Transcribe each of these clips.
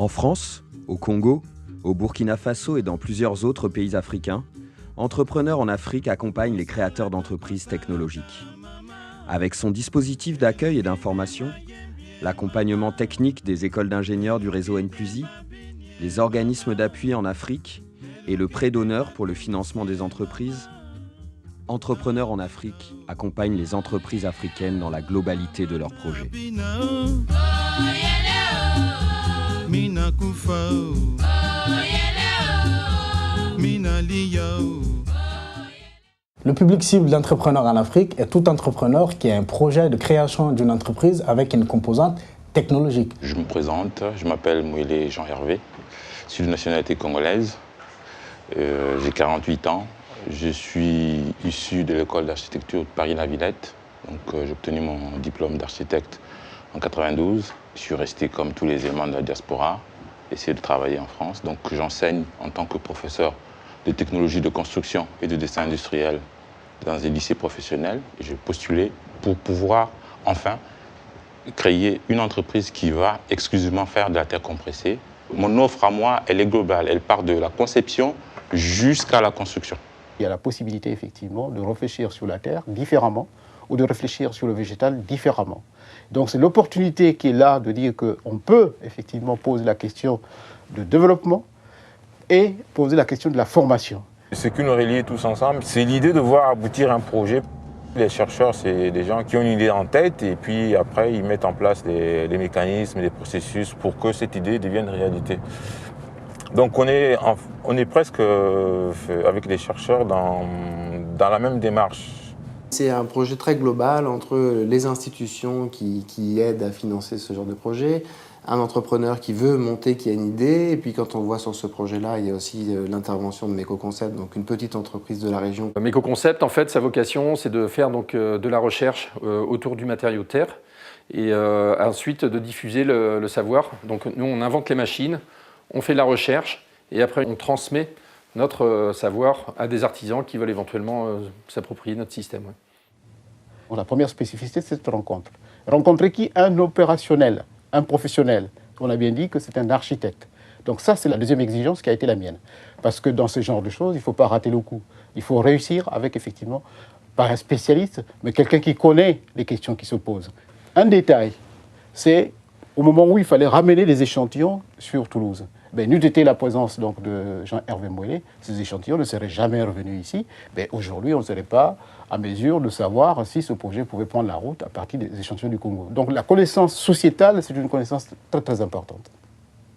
France, au Congo, au Burkina Faso et dans plusieurs autres pays africains, Entrepreneurs en Afrique accompagne les créateurs d'entreprises technologiques. Avec son dispositif d'accueil et d'information, l'accompagnement technique des écoles d'ingénieurs du réseau N+I, les organismes d'appui en Afrique et le prêt d'honneur pour le financement des entreprises, Entrepreneurs en Afrique accompagne les entreprises africaines dans la globalité de leurs projets. Le public cible d'Entrepreneurs en Afrique est tout entrepreneur qui a un projet de création d'une entreprise avec une composante technologique. Je me présente, je m'appelle Mouélé Jean-Hervé, je suis de nationalité congolaise, j'ai 48 ans, je suis issu de l'école d'architecture de Paris-La Villette, donc j'ai obtenu mon diplôme d'architecte en 92. Je suis resté comme tous les éléments de la diaspora, essayer de travailler en France, donc j'enseigne en tant que professeur de technologie de construction et de dessin industriel dans un lycée professionnel. J'ai postulé pour pouvoir enfin créer une entreprise qui va exclusivement faire de la terre compressée. Mon offre à moi, elle est globale, elle part de la conception jusqu'à la construction. Il y a la possibilité effectivement de réfléchir sur la terre différemment ou de réfléchir sur le végétal différemment. Donc c'est l'opportunité qui est là de dire qu'on peut effectivement poser la question de développement et poser la question de la formation. Ce qui nous relie tous ensemble, c'est l'idée de voir aboutir un projet. Les chercheurs, c'est des gens qui ont une idée en tête et puis après, ils mettent en place des mécanismes, des processus pour que cette idée devienne réalité. Donc on est presque avec les chercheurs dans la même démarche. C'est un projet très global entre les institutions qui aident à financer ce genre de projet, un entrepreneur qui veut monter, qui a une idée, et puis quand on voit sur ce projet-là, il y a aussi l'intervention de MECO-Concept, donc une petite entreprise de la région. MECO-Concept, en fait, sa vocation, c'est de faire donc, de la recherche autour du matériau terre et ensuite de diffuser le savoir. Donc nous, on invente les machines, on fait de la recherche et après on transmet notre savoir à des artisans qui veulent éventuellement s'approprier notre système. Ouais. Bon, la première spécificité, c'est cette rencontre. Rencontrer qui? Un opérationnel, un professionnel. On a bien dit que c'est un architecte. Donc ça, c'est la deuxième exigence qui a été la mienne. Parce que dans ce genre de choses, il ne faut pas rater le coup. Il faut réussir avec, effectivement, pas un spécialiste, mais quelqu'un qui connaît les questions qui se posent. Un détail, c'est au moment où il fallait ramener les échantillons sur Toulouse. N'eût été la présence donc, de Jean-Hervé Mouélé, ces échantillons ne seraient jamais revenus ici. Aujourd'hui, on ne serait pas à mesure de savoir si ce projet pouvait prendre la route à partir des échantillons du Congo. Donc la connaissance sociétale, c'est une connaissance très très importante.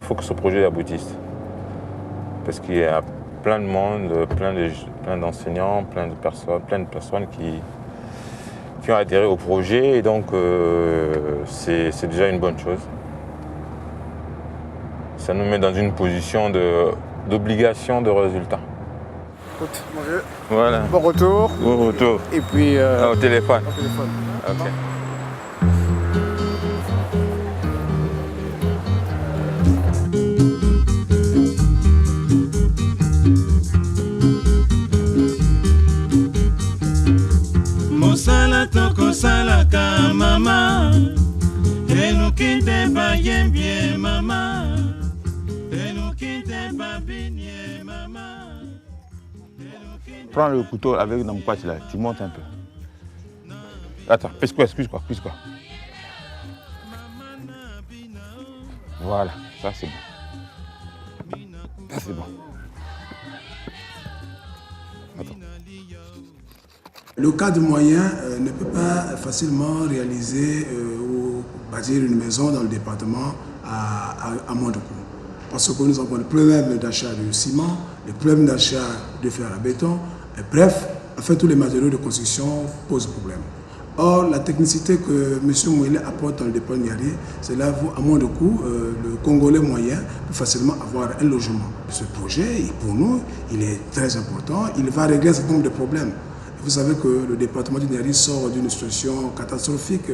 Il faut que ce projet aboutisse. Parce qu'il y a plein de monde, plein d'enseignants, plein de personnes qui ont adhéré au projet. Et donc c'est déjà une bonne chose. Ça nous met dans une position d'obligation de résultat. Écoute, mon vieux, voilà. Bon retour. Bon retour. Et puis... au téléphone. Au téléphone. Ok. Mosala toko salaka mama, enukite ba yembie mama. Prends le couteau avec dans quoi là, tu montes un peu. Attends, excuse-moi. Voilà, ça c'est bon. Ça c'est bon. Attends. Le cadre moyen ne peut pas facilement réaliser ou bâtir une maison dans le département à moins de coûts. Parce que nous avons le problème d'achat de ciment, le problème d'achat de fer à béton, et bref, en fait, tous les matériaux de construction posent problème. Or, la technicité que M. Mouélé apporte dans le dépôt Niari, c'est là où, à moins de coûts, le Congolais moyen peut facilement avoir un logement. Ce projet, pour nous, il est très important. Il va régler un certain nombre de problèmes. Vous savez que le département du Niari sort d'une situation catastrophique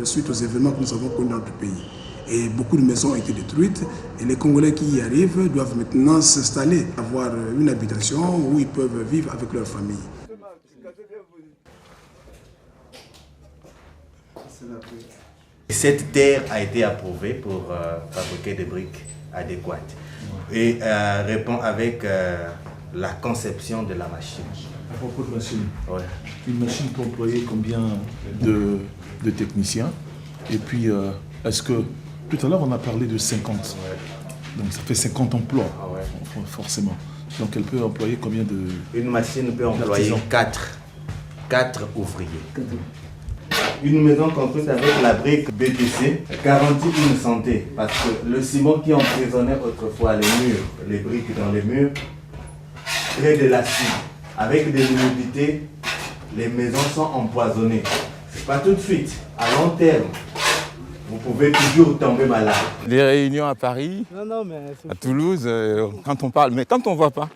suite aux événements que nous avons connus dans notre pays. Et beaucoup de maisons ont été détruites et les Congolais qui y arrivent doivent maintenant s'installer, avoir une habitation où ils peuvent vivre avec leur famille. Cette terre a été approuvée pour fabriquer des briques adéquate et répond avec la conception de la machine. À propos de machine, ouais. Une machine peut employer combien de techniciens? Et puis, est-ce que, tout à l'heure on a parlé de 50, donc ça fait 50 emplois, forcément. Donc elle peut employer combien de... Une machine peut employer 4 ouvriers. Une maison construite avec la brique BTC garantit une santé parce que le ciment qui emprisonnait autrefois les murs, les briques dans les murs, crée de l'acide. Avec de l'humidité, les maisons sont empoisonnées. C'est pas tout de suite, à long terme. Vous pouvez toujours tomber malade. Les réunions à Paris, à Toulouse, quand on parle, mais quand on ne voit pas.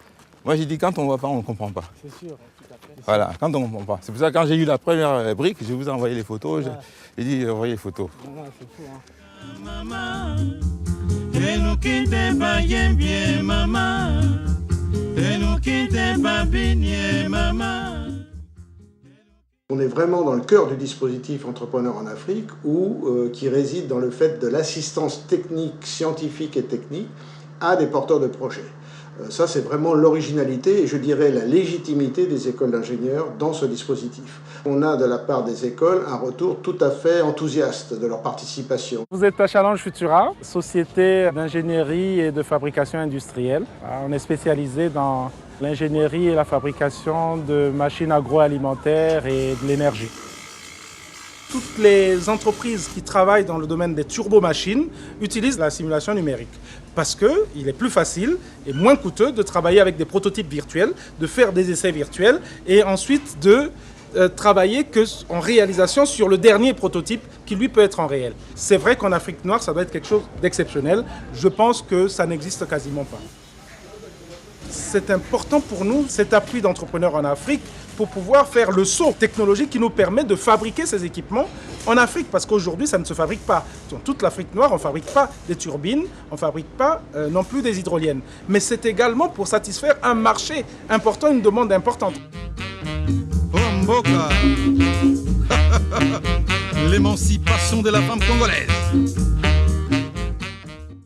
Moi j'ai dit quand on ne voit pas, on ne comprend pas. C'est sûr. Voilà, quand on ne comprend pas. C'est pour ça que quand j'ai eu la première brique, je vous ai envoyé les photos. J'ai dit envoyez les photos. C'est fou, hein. Et nous qui débaillons bien, maman. Et nous qui débaillons bien, maman. On est vraiment dans le cœur du dispositif Entrepreneurs en Afrique qui réside dans le fait de l'assistance technique, scientifique et technique à des porteurs de projets. Ça, c'est vraiment l'originalité et je dirais la légitimité des écoles d'ingénieurs dans ce dispositif. On a de la part des écoles un retour tout à fait enthousiaste de leur participation. Vous êtes à Challenge Futura, société d'ingénierie et de fabrication industrielle. On est spécialisé dans l'ingénierie et la fabrication de machines agroalimentaires et de l'énergie. Toutes les entreprises qui travaillent dans le domaine des turbomachines utilisent la simulation numérique parce qu'il est plus facile et moins coûteux de travailler avec des prototypes virtuels, de faire des essais virtuels et ensuite de travailler en réalisation sur le dernier prototype qui lui peut être en réel. C'est vrai qu'en Afrique noire, ça doit être quelque chose d'exceptionnel. Je pense que ça n'existe quasiment pas. C'est important pour nous, cet appui d'entrepreneurs en Afrique, pour pouvoir faire le saut technologique qui nous permet de fabriquer ces équipements en Afrique, parce qu'aujourd'hui, ça ne se fabrique pas. Dans toute l'Afrique noire, on ne fabrique pas des turbines, on ne fabrique pas non plus des hydroliennes. Mais c'est également pour satisfaire un marché important, une demande importante. Mboka, l'émancipation de la femme congolaise.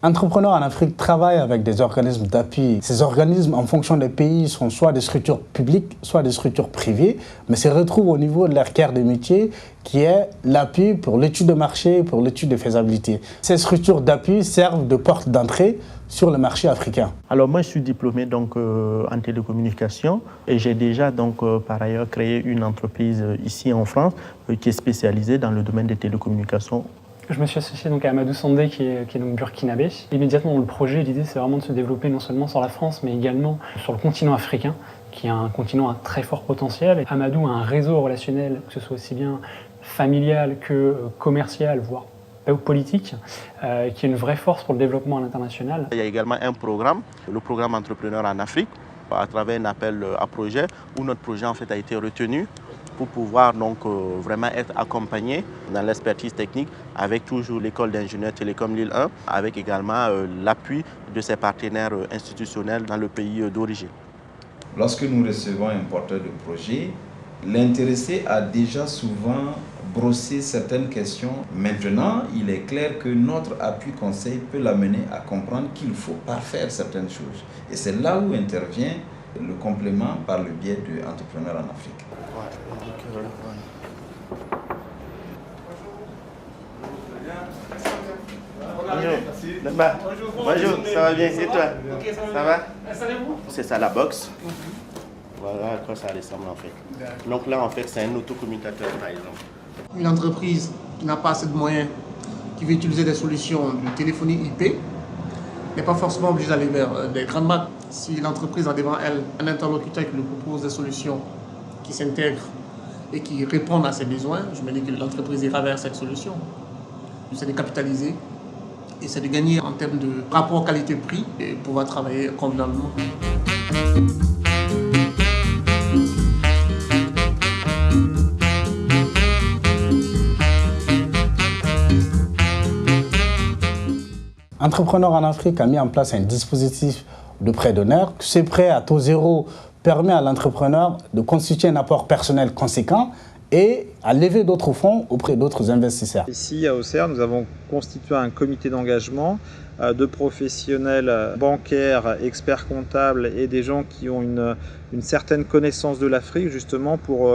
Entrepreneurs en Afrique travaillent avec des organismes d'appui. Ces organismes, en fonction des pays, sont soit des structures publiques, soit des structures privées, mais se retrouvent au niveau de leur cœur de métier, qui est l'appui pour l'étude de marché, pour l'étude de faisabilité. Ces structures d'appui servent de porte d'entrée sur le marché africain. Alors moi, je suis diplômé donc, en télécommunication et j'ai déjà donc, par ailleurs créé une entreprise ici en France qui est spécialisée dans le domaine des télécommunications. Je me suis associé donc à Amadou Sandé qui est donc burkinabé. Immédiatement, le projet, l'idée, c'est vraiment de se développer non seulement sur la France, mais également sur le continent africain, qui est un continent à très fort potentiel. Et Amadou a un réseau relationnel, que ce soit aussi bien familial que commercial, voire politique, qui est une vraie force pour le développement à l'international. Il y a également un programme, le programme Entrepreneurs en Afrique, à travers un appel à projet, où notre projet en fait a été retenu pour pouvoir donc vraiment être accompagné dans l'expertise technique avec toujours l'école d'ingénieurs Télécom Lille 1, avec également l'appui de ses partenaires institutionnels dans le pays d'origine. Lorsque nous recevons un porteur de projet, l'intéressé a déjà souvent brossé certaines questions. Maintenant, il est clair que notre appui conseil peut l'amener à comprendre qu'il ne faut pas faire certaines choses. Et c'est là où intervient le complément par le biais de Entrepreneurs en Afrique. Bonjour, ça va bien, et toi? Ça va? C'est ça la box. Voilà à quoi ça ressemble en fait. Donc là en fait c'est un autocommutateur par exemple. Une entreprise qui n'a pas assez de moyens, qui veut utiliser des solutions de téléphonie IP, n'est pas forcément obligée d'aller vers des grandes marques. Si l'entreprise a devant elle un interlocuteur qui lui propose des solutions qui s'intègrent et qui répondent à ses besoins, je me dis que l'entreprise ira vers cette solution. C'est de capitaliser et c'est de gagner en termes de rapport qualité-prix et pouvoir travailler convenablement. Entrepreneurs en Afrique a mis en place un dispositif de prêt d'honneur. Ce prêt à taux zéro permet à l'entrepreneur de constituer un apport personnel conséquent et à lever d'autres fonds auprès d'autres investisseurs. Ici, à Auxerre, nous avons constitué un comité d'engagement de professionnels bancaires, experts comptables et des gens qui ont une certaine connaissance de l'Afrique justement pour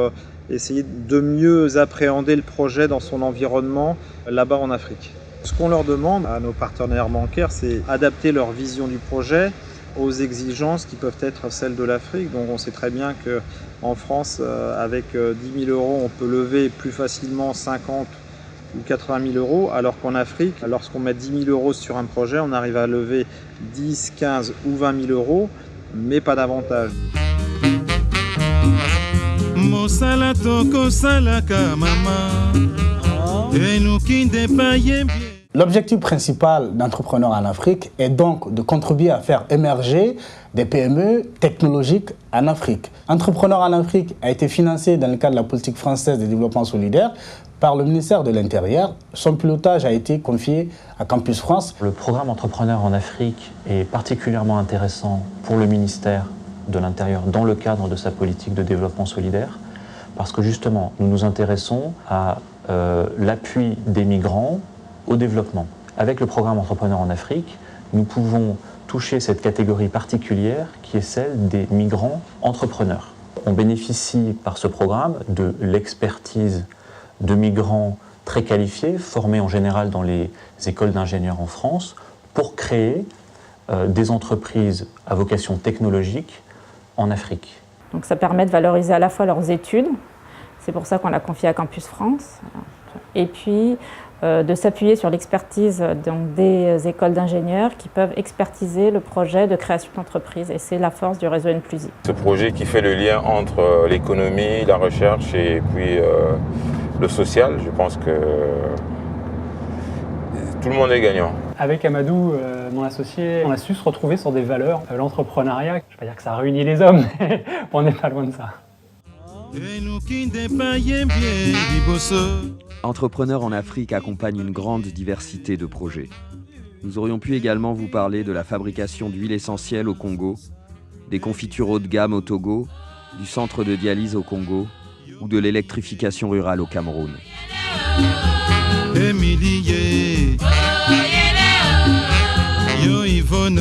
essayer de mieux appréhender le projet dans son environnement là-bas en Afrique. Ce qu'on leur demande à nos partenaires bancaires, c'est adapter leur vision du projet aux exigences qui peuvent être celles de l'Afrique. Donc on sait très bien qu'en France, avec 10 000 euros, on peut lever plus facilement 50 ou 80 000 euros, alors qu'en Afrique, lorsqu'on met 10 000 euros sur un projet, on arrive à lever 10, 15 ou 20 000 euros, mais pas davantage. L'objectif principal d'Entrepreneurs en Afrique est donc de contribuer à faire émerger des PME technologiques en Afrique. Entrepreneurs en Afrique a été financé dans le cadre de la politique française de développement solidaire par le ministère de l'Intérieur. Son pilotage a été confié à Campus France. Le programme Entrepreneurs en Afrique est particulièrement intéressant pour le ministère de l'Intérieur dans le cadre de sa politique de développement solidaire parce que justement, nous nous intéressons à l'appui des migrants au développement. Avec le programme Entrepreneurs en Afrique, nous pouvons toucher cette catégorie particulière qui est celle des migrants entrepreneurs. On bénéficie par ce programme de l'expertise de migrants très qualifiés, formés en général dans les écoles d'ingénieurs en France, pour créer des entreprises à vocation technologique en Afrique. Donc ça permet de valoriser à la fois leurs études, c'est pour ça qu'on l'a confié à Campus France, et puis de s'appuyer sur l'expertise des écoles d'ingénieurs qui peuvent expertiser le projet de création d'entreprise. Et c'est la force du réseau N+I. Ce projet qui fait le lien entre l'économie, la recherche et puis le social, je pense que tout le monde est gagnant. Avec Amadou, mon associé, on a su se retrouver sur des valeurs. L'entrepreneuriat, je ne vais pas dire que ça a réuni les hommes, mais on n'est pas loin de ça. Entrepreneurs en Afrique accompagne une grande diversité de projets. Nous aurions pu également vous parler de la fabrication d'huile essentielle au Congo, des confitures haut de gamme au Togo, du centre de dialyse au Congo ou de l'électrification rurale au Cameroun. Yo Yvonne